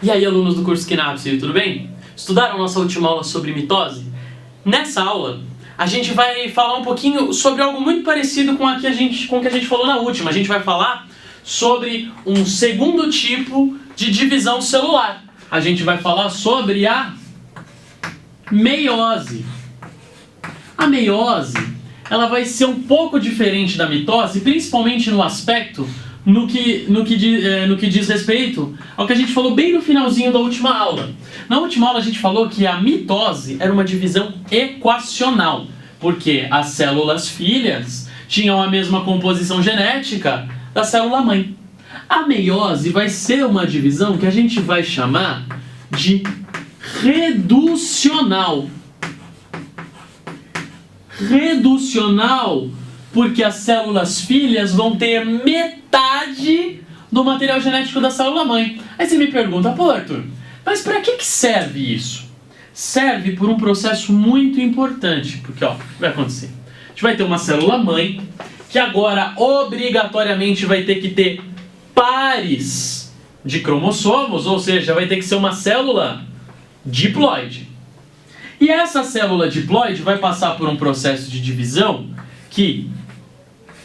E aí, alunos do curso Kinapse, tudo bem? Estudaram nossa última aula sobre mitose? Nessa aula, a gente vai falar um pouquinho sobre algo muito parecido com o que a gente falou na última. A gente vai falar sobre um segundo tipo de divisão celular. A gente vai falar sobre a meiose. A meiose, ela vai ser um pouco diferente da mitose, principalmente no aspecto no que diz respeito ao que a gente falou bem no finalzinho da última aula. Na última aula a gente falou que a mitose era uma divisão equacional, porque as células filhas tinham a mesma composição genética da célula mãe. A meiose vai ser uma divisão que a gente vai chamar de reducional. Reducional porque as células filhas vão ter metade do material genético da célula mãe. Aí você me pergunta, pô, Arthur, mas para que serve isso? Serve por um processo muito importante, porque ó, o que vai acontecer? A gente vai ter uma célula mãe que agora obrigatoriamente vai ter que ter pares de cromossomos, ou seja, vai ter que ser uma célula diploide. E essa célula diploide vai passar por um processo de divisão que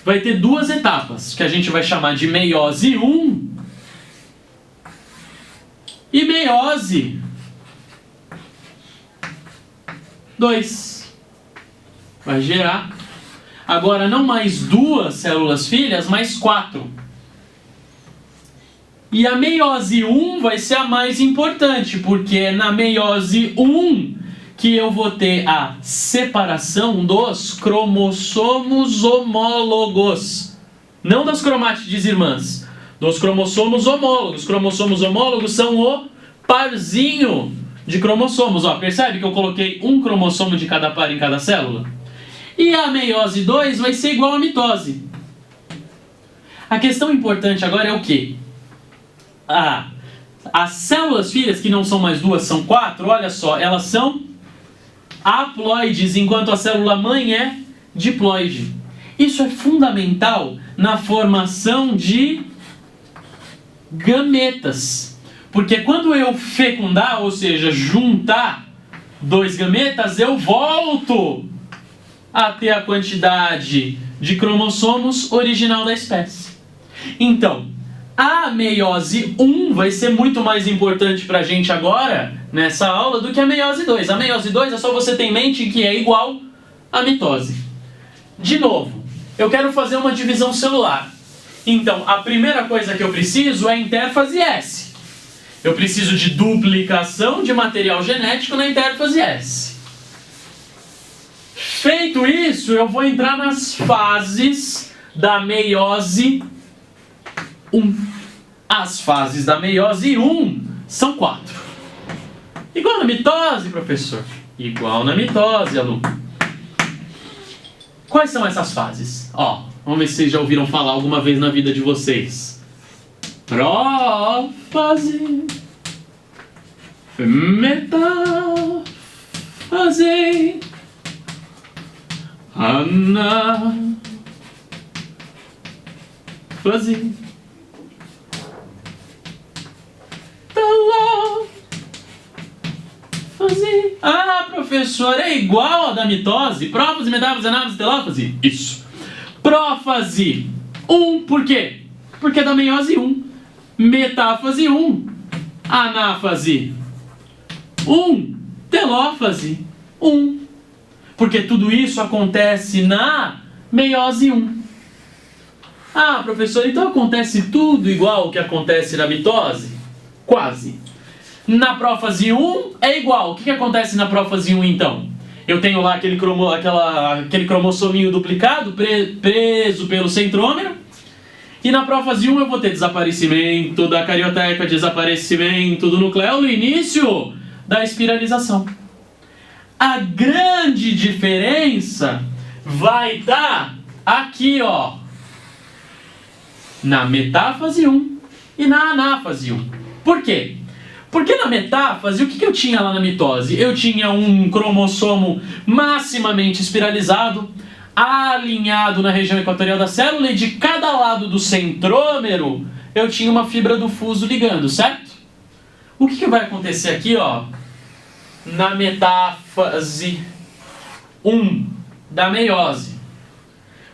vai ter duas etapas, que a gente vai chamar de meiose 1 e meiose 2. Vai gerar agora não mais duas células filhas, mas 4. E a meiose 1 vai ser a mais importante, porque é na meiose 1 que eu vou ter a separação dos cromossomos homólogos. Não das cromátides irmãs, dos cromossomos homólogos. Cromossomos homólogos são o parzinho de cromossomos. Ó, percebe que eu coloquei um cromossomo de cada par em cada célula? E a meiose 2 vai ser igual à mitose. A questão importante agora é o quê? As células filhas, que não são mais duas, são 4, olha só, elas são haploides, enquanto a célula mãe é diploide. Isso é fundamental na formação de gametas. Porque quando eu fecundar, ou seja, juntar dois gametas, eu volto a ter a quantidade de cromossomos original da espécie. Então, a meiose 1 vai ser muito mais importante pra gente agora, nessa aula, do que a meiose 2. A meiose 2 é só você ter em mente que é igual à mitose. De novo, eu quero fazer uma divisão celular. Então, a primeira coisa que eu preciso é a interfase S. Eu preciso de duplicação de material genético na interfase S. Feito isso, eu vou entrar nas fases da meiose 1. As fases da meiose 1 são 4. Igual na mitose, professor? Igual na mitose, aluno. Quais são essas fases? Ó, vamos ver se vocês já ouviram falar alguma vez na vida de vocês. Prófase, metáfase, anáfase, telófase. Ah, professor, é igual a da mitose? Prófase, metáfase, anáfase, telófase? Isso. Prófase 1, por quê? Porque é da meiose 1. Metáfase 1. Anáfase 1. Telófase 1. Porque tudo isso acontece na meiose 1. Ah, professor, então acontece tudo igual o que acontece na mitose? Quase. Na prófase 1 é igual. O que acontece na prófase 1 então? Eu tenho lá aquele cromossominho duplicado preso pelo centrômero. E na prófase 1 eu vou ter desaparecimento da carioteca, desaparecimento do nucleolo e início da espiralização. A grande diferença vai estar aqui, ó, na metáfase 1 e na anáfase 1. Por quê? Porque na metáfase, o que eu tinha lá na mitose? Eu tinha um cromossomo maximamente espiralizado, alinhado na região equatorial da célula, e de cada lado do centrômero eu tinha uma fibra do fuso ligando, certo? O que vai acontecer aqui, ó, na metáfase 1 da meiose?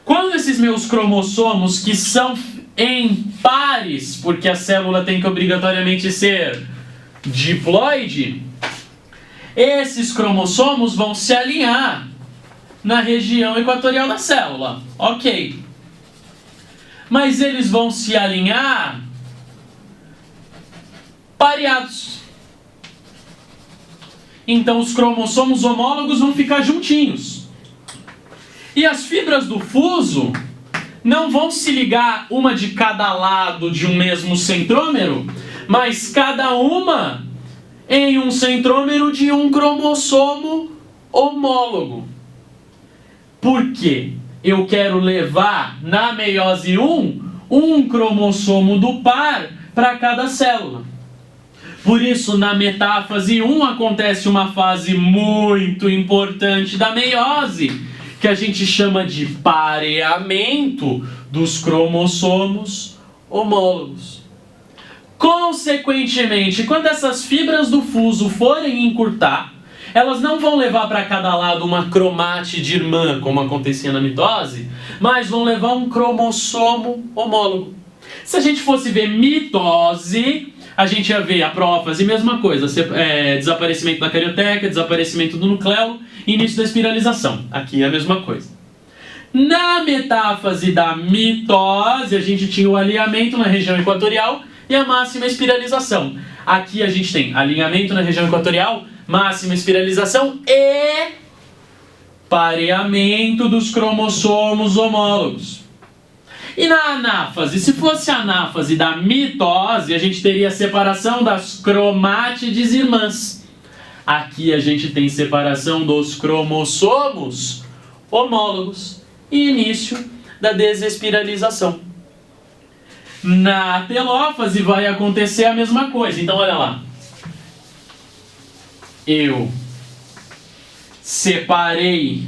Quando esses meus cromossomos, que são em pares, porque a célula tem que obrigatoriamente ser diploide, esses cromossomos vão se alinhar na região equatorial da célula. Ok. Mas eles vão se alinhar pareados. Então os cromossomos homólogos vão ficar juntinhos. E as fibras do fuso não vão se ligar uma de cada lado de um mesmo centrômero, mas cada uma em um centrômero de um cromossomo homólogo. Por quê? Eu quero levar na meiose 1 um cromossomo do par para cada célula. Por isso, na metáfase 1 acontece uma fase muito importante da meiose, que a gente chama de pareamento dos cromossomos homólogos. Consequentemente, quando essas fibras do fuso forem encurtar, elas não vão levar para cada lado uma cromátide irmã, como acontecia na mitose, mas vão levar um cromossomo homólogo. Se a gente fosse ver mitose, a gente ia ver a prófase, mesma coisa, desaparecimento da carioteca, desaparecimento do nucleolo e início da espiralização. Aqui é a mesma coisa. Na metáfase da mitose, a gente tinha o alinhamento na região equatorial e a máxima espiralização. Aqui a gente tem alinhamento na região equatorial, máxima espiralização e pareamento dos cromossomos homólogos. E na anáfase, se fosse a anáfase da mitose, a gente teria a separação das cromátides irmãs. Aqui a gente tem separação dos cromossomos homólogos e início da desespiralização. Na telófase vai acontecer a mesma coisa. Então olha lá. Eu separei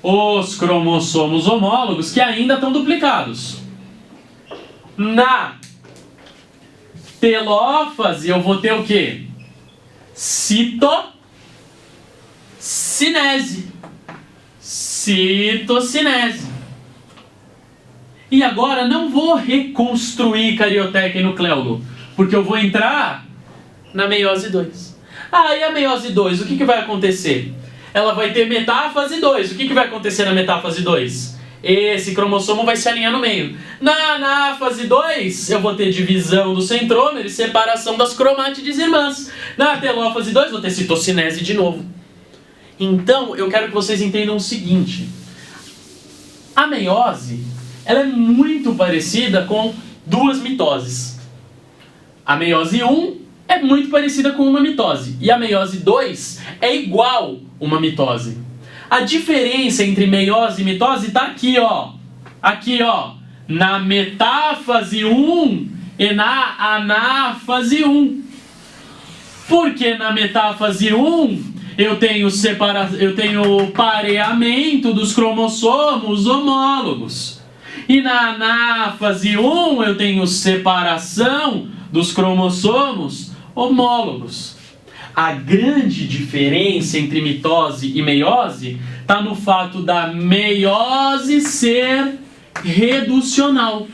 os cromossomos homólogos que ainda estão duplicados. Na telófase eu vou ter o quê? Citocinese. Citocinese. E agora não vou reconstruir carioteca e nucleolo, porque eu vou entrar na meiose 2. E a meiose 2, o que vai acontecer? Ela vai ter metáfase 2. O que vai acontecer na metáfase 2? Esse cromossomo vai se alinhar no meio. Na anáfase 2, eu vou ter divisão do centrômero e separação das cromátides irmãs. Na telófase 2, vou ter citocinese de novo. Então, eu quero que vocês entendam o seguinte. A meiose, ela é muito parecida com duas mitoses. A meiose 1 é muito parecida com uma mitose. E a meiose 2 é igual uma mitose. A diferença entre meiose e mitose está aqui, ó. Aqui, ó. Na metáfase 1 e na anáfase 1. Porque na metáfase 1 eu tenho pareamento dos cromossomos homólogos. E na anáfase 1 eu tenho separação dos cromossomos homólogos. A grande diferença entre mitose e meiose está no fato da meiose ser reducional.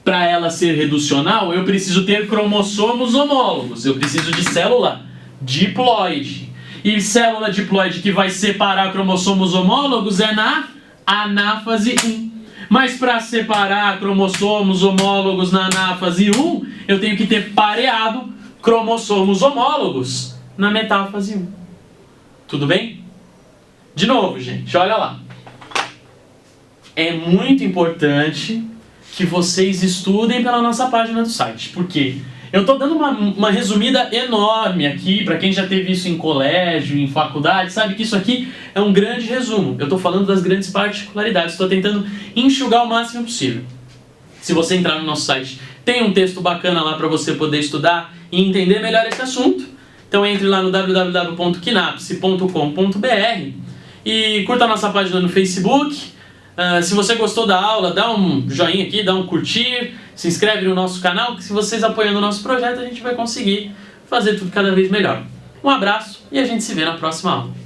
Para ela ser reducional, eu preciso ter cromossomos homólogos. Eu preciso de célula diploide. E célula diploide que vai separar cromossomos homólogos é na anáfase 1. Mas para separar cromossomos homólogos na anáfase 1, eu tenho que ter pareado cromossomos homólogos na metáfase 1. Tudo bem? De novo, gente, olha lá. É muito importante que vocês estudem pela nossa página do site. Por quê? Eu estou dando uma resumida enorme aqui, para quem já teve isso em colégio, em faculdade, sabe que isso aqui é um grande resumo. Eu estou falando das grandes particularidades, estou tentando enxugar o máximo possível. Se você entrar no nosso site, tem um texto bacana lá para você poder estudar e entender melhor esse assunto. Então entre lá no www.kinapse.com.br e curta a nossa página no Facebook, Se você gostou da aula, dá um joinha aqui, dá um curtir, se inscreve no nosso canal, que se vocês apoiando o nosso projeto, a gente vai conseguir fazer tudo cada vez melhor. Um abraço e a gente se vê na próxima aula.